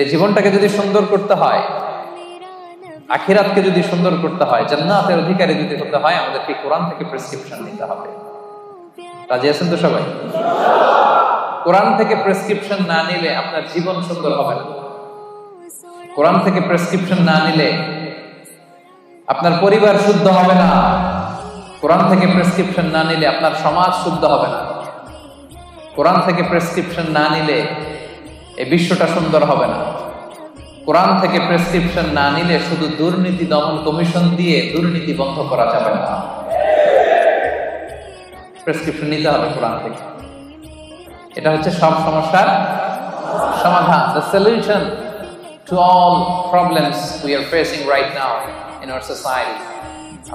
এই জীবনটাকে যদি সুন্দর করতে হয়, আখিরাতকে যদি সুন্দর করতে হয়, জান্নাতের অধিকারী যদি হতে হয়, আমাদেরকে কোরআন থেকে প্রেসক্রিপশন নিতে হবে। রাজি আছেন তো সবাই? কোরআন থেকে প্রেসক্রিপশন না নিলে আপনার জীবন সুন্দর হবে না। কোরআন থেকে প্রেসক্রিপশন না নিলে আপনার পরিবার শুদ্ধ হবে না। কোরআন থেকে প্রেসক্রিপশন না নিলে আপনার সমাজ শুদ্ধ হবে না। কোরআন থেকে প্রেসক্রিপশন না নিলে এই বিশ্বটা সুন্দর হবে না। কোরআন থেকে প্রেসক্রিপশন না নিলে শুধু দুর্নীতি দমন কমিশন দিয়ে দুর্নীতি বন্ধ করা যাবে না। প্রেসক্রিপশন নিতে হবে কোরআন থেকে। এটা হচ্ছে সব সমস্যার সমাধান। The solution to all problems we are facing right now in our society.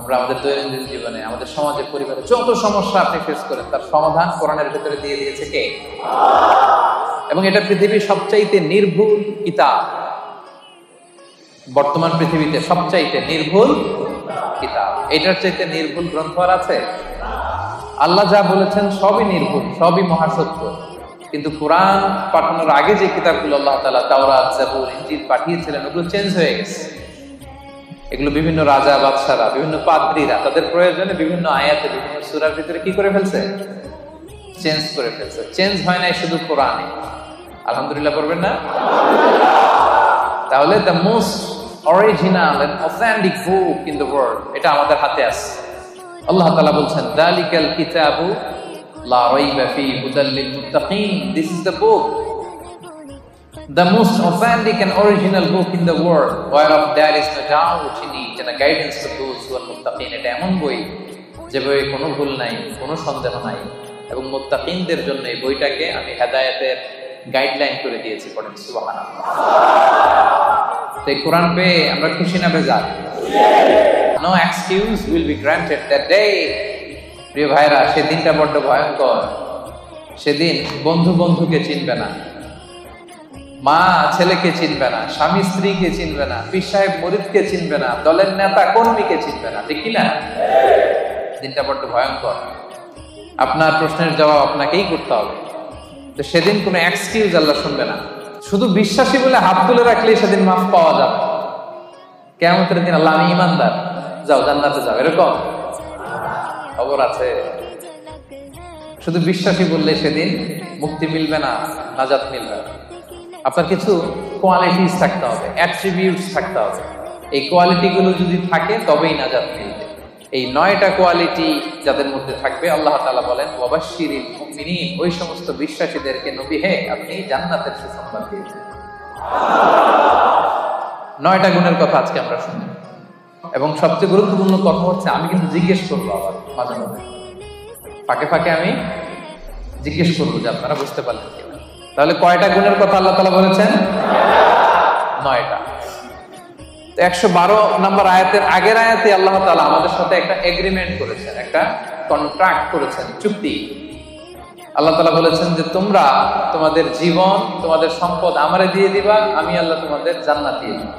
আমরা আমাদের দৈনন্দিন জীবনে, আমাদের সমাজে, পরিবারে যত সমস্যা আপনি ফেস করেন, তার সমাধান কোরআনের ভিতরে দিয়ে দিয়েছে কে? এবং এটা পৃথিবীর সবচাইতে নির্ভুল কিতাব। বর্তমান পৃথিবীতে সবচাইতে নির্ভুল কিতাব। এটার চাইতে নির্ভুল গ্রন্থ আর আছে? আল্লাহ যা বলেছেন সবই নির্ভুল, সবই মহাসত্য। কিন্তু কোরআন পাঠানোর আগে যে কিতাবগুলো আল্লাহ তাআলা তাওরাত, জাবুর, ইনজিল পাঠিয়েছিলেন, ওগুলো চেঞ্জ হয়ে গেছে। এগুলো বিভিন্ন রাজা বাদশারা, বিভিন্ন পাদ্রীরা তাদের প্রয়োজনে বিভিন্ন আয়াতে, বিভিন্ন সূরার ভিতরে কি করে ফেলছে? চেঞ্জ করে ফেলছে। চেঞ্জ হয় নাই শুধু কোরআনে। আলহামদুলিল্লাহ পড়বেন না? তাহলে the most original and authentic book in the world, এটা আমাদের হাতে আছে। আল্লাহ তাআলা বলছেন, দালিকাল কিতাবু লা রাইবা ফিহি হুদাল লিল মুত্তাকিন। This is the book, the most authentic and original book in the world, whereof there is no doubt in it, and a guidance to those who are muttaqin. এটা এমন বই যে বইয়ে কোনো ভুল নাই, কোনো সন্দেহ নাই, এবং মুত্তাকিনদের জন্য এই বইটাকে আমি হেদায়েতের গাইডলাইন করে দিয়েছি। পড়েন সুবহানাল্লাহ। তো এই কোরআন পেয়ে আমরা খুশি না বেজার? No excuse will be granted that day. প্রিয় ভাইরা, সেদিনটা বড্ড ভয়ঙ্কর। সেদিন বন্ধু বন্ধুকে চিনবে না, মা ছেলেকে চিনবে না, স্বামী স্ত্রীকে চিনবে না, পীর সাহেব মুরিদকে চিনবে না, দলের নেতা কর্মীকে চিনবে না। ঠিক কিনা? দিনটা বড্ড ভয়ঙ্কর। আপনার প্রশ্নের জবাব আপনাকেই করতে হবে। তো সেদিন কোনো এক্সকিউজ আল্লাহ শুনবে না। শুধু বিশ্বাসী বলে হাত তুলে রাখলেই সেদিন মাফ পাওয়া যাবে। কিয়ামতের দিন আল্লাহ, আমি ঈমানদার, যাও জান্নাতে যাও, এরকম খবর আছে? শুধু বিশ্বাসী বললে সেদিন মুক্তি মিলবে না, নাজাত মিলবে না। আপনার কিছু কোয়ালিটিস থাকতে হবে, অ্যাট্রিবিউটস থাকতে হবে। এই কোয়ালিটিগুলো যদি থাকে তবেই নাজাত মিলবে। এই 9টা কোয়ালিটি যাদের মধ্যে থাকবে, আল্লাহ তাআলা বলেন, ওয়াবাশশিরিল মুমিনিন, ওই সমস্ত বিশ্বাসীদেরকে নবী হে আপনি জান্নাতের সুসংবাদ দিয়েছেন। 9টা গুণের কথা আজকে আমরা শুনব। এবং সবচেয়ে গুরুত্বপূর্ণ কথা হচ্ছে, আমি কিন্তু জিজ্ঞেস করবো আবার মাঝে মাঝে, ফাঁকে ফাঁকে আমি জিজ্ঞেস করবো যে আপনারা বুঝতে পারলেন কিনা। তাহলে কয়টা গুণের কথা আল্লাহ তাআলা বলেছেন? 9টা। 112 নম্বর আয়াতের আগের আয়াতে আল্লাহ তাআলা আমাদের সাথে একটা এগ্রিমেন্ট করেছেন, একটা কন্ট্রাক্ট করেছেন, চুক্তি। আল্লাহ তাআলা বলেছেন যে তোমরা তোমাদের জীবন, তোমাদের সম্পদ আমারে দিয়ে দিবা, আমি আল্লাহ তোমাদের জান্নাত দিয়ে দিব।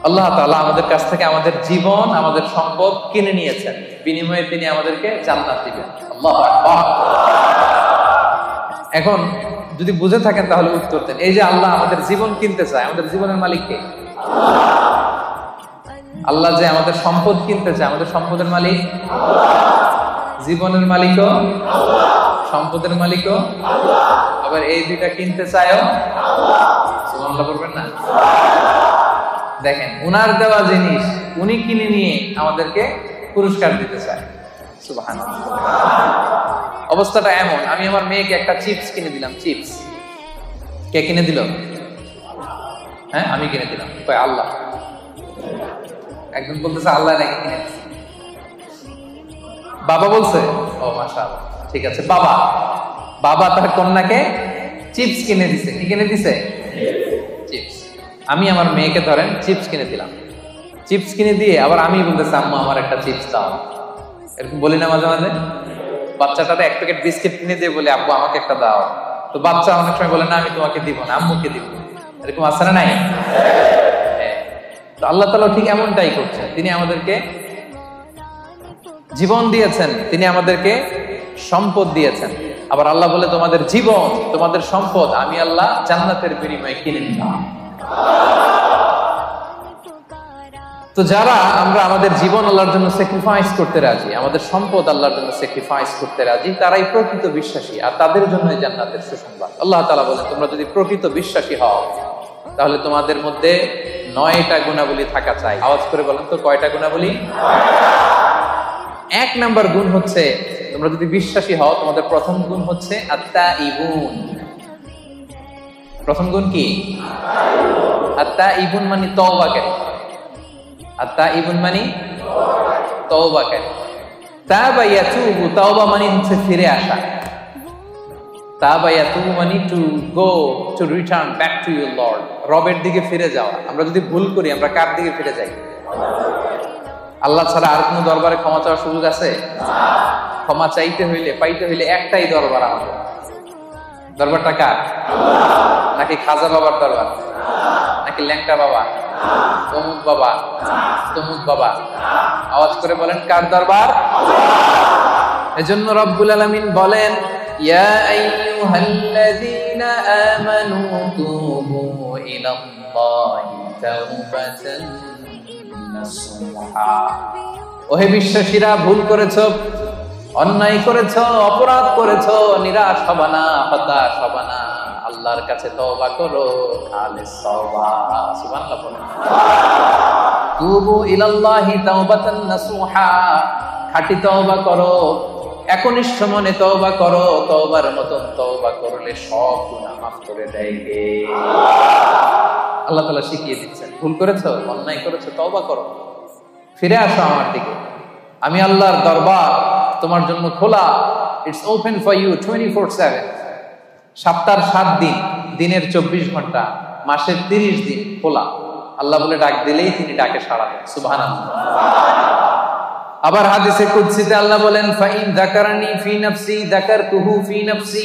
আল্লাহ তাআলা আমাদের কাছ থেকে আমাদের জীবন, আমাদের সম্পদ কিনে নিয়েছেন, বিনিময়ে তিনি আমাদেরকে জান্নাত দিবেন। আল্লাহু আকবার। এখন যদি বুঝে থাকেন তাহলে উত্তর দেন। এই যে আল্লাহ আমাদের জীবন কিনতে চায়, আমাদের জীবনের মালিক কে? আল্লাহ যে আমাদের সম্পদ কিনতে চায়, আমাদের সম্পদের মালিক জীবনের মালিকও, সম্পদের মালিকও, আবার এই দুইটা কিনতে চায়ও। সুবহানাল্লাহ বলবেন না? দেখেন, উনার দেওয়া জিনিস উনি কিনে নিয়ে আমাদেরকে পুরস্কার দিতে চায়। সুবহানাল্লাহ। অবস্থাটা এমন, আমি আমার মেয়েকে একটা চিপস কিনে দিলাম। চিপস কে কিনে দিল? হ্যাঁ, আমি কিনে দিলাম। কয় আল্লাহ। একজন বলতেছে আল্লাহ নাকি কিনে দিচ্ছে। বাবা বলছে, ও মাশাআল্লাহ, ঠিক আছে। বাবা বাবা তার কন্যাকে চিপস কিনে দিছে। কি কিনে দিছে? চিপস। আমি আমার মেয়েকে ধরেন চিপস কিনে দিলাম। চিপস কিনে দিয়ে আবার আমি বলতেছি, আম্মু আমার একটা চিপস দাও। এরকম বলি না মাঝে মাঝে? বাচ্চাটারে 1 প্যাকেট বিস্কিট কিনে দিয়ে বলে, আব্বু আমাকে একটা দাও। তো বাচ্চা অনেক সময় বলে, না আমি তোমাকে দিব না, আম্মুকে দিব। এরকম আছে না নাই? তো আল্লাহ তাআলা ঠিক এমনটাই করছেন। তিনি আমাদেরকে জীবন দিয়েছেন, তিনি আমাদেরকে সম্পদ দিয়েছেন। আবার আল্লাহ বলে তোমাদের জীবন, তোমাদের সম্পদ আমি আল্লাহ জান্নাতের বিনিময়ে কিনে নিলাম। তো যারা আমরা আমাদের জীবন আল্লাহর জন্য স্যাক্রিফাইস করতে রাজি, আমাদের সম্পদ আল্লাহর জন্য স্যাক্রিফাইস করতে রাজি, তারাই প্রকৃত বিশ্বাসী, আর তাদের জন্য জান্নাতের সুসংবাদ। আল্লাহ তাআলা বলেন তোমরা যদি প্রকৃত বিশ্বাসী হও তাহলে তোমাদের মধ্যে 9টা গুণাবলী থাকা চাই। আওয়াজ করে বলেন তো কয়টা গুণাবলী? 1 নাম্বার গুণ হচ্ছে, তোমরা যদি বিশ্বাসী হও তোমাদের প্রথম গুণ হচ্ছে আত্তাইবুন। প্রথম গুণ কি? আত্তাইবুন মানে তওবাকারী। আত্তাইবুন মানে তওবাকারী। তাবা ইয়াতুবু, তাওবা মানে হচ্ছে ফিরে আসা। তাবা ইয়াতুবু মানে to go, to return back to your Lord, রবের দিকে ফিরে যাওয়া। আমরা যদি ভুল করি আমরা কার দিকে ফিরে যাই? আল্লাহ ছাড়া আর কোনো দরবারে ক্ষমা চাওয়ার সুযোগ আছে? ক্ষমা চাইতে হইলে, পাইতে হইলে একটাই দরবার আমাদের। দরবারটা কার? নাকি খাজা বাবার দরবার? নাকি ল্যাংটা বাবা, অমুক বাবা, তমুক বাবা? আওয়াজ করে বলেন কার দরবার? এজন্য রব্বুল আলামিন বলেন ইয়া আইয়ুহাল্লাযীনা আমানু তুবু ইলাল্লাহি তাওবাতান নাসুহা। ওহে বিশ্বাসীরা, ভুল করেছো, অন্যায় করেছো, অপরাধ করেছো, নিরাশ হবা না, হতাশ হবা না, আল্লাহর কাছে তওবা করো, খালিস তওবা। সুবহানাল্লাহ বলেন। তুবু ইলাল্লাহি তাওবাতান নাসুহা, খাঁটি তওবা করো, একনিষ্ঠ মনে তওবা করো। তওবার মতন তওবা করলে সব গুনাহ মাফ করে দেয় কে? আল্লাহ তাআলা শিখিয়ে দিচ্ছেন। ভুল করেছো, অন্যায় করেছো, তওবা করো, ফিরে আসো আমার দিকে। আমি আল্লাহর দরবার তোমার জন্য খোলা। It's open for you 24/7। সপ্তাহের 7 দিন, দিনের 24 ঘন্টা, মাসের 30 দিন খোলা। আল্লাহ বলে ডাক দিলেই তিনি ডাকে সাড়া দেন। সুবহানাল্লাহ। আবার হাদিসে কুদসিতে আল্লাহ বলেন ফাইন যাকারানি ফি নাফসি যাকারতুহু ফি নাফসি।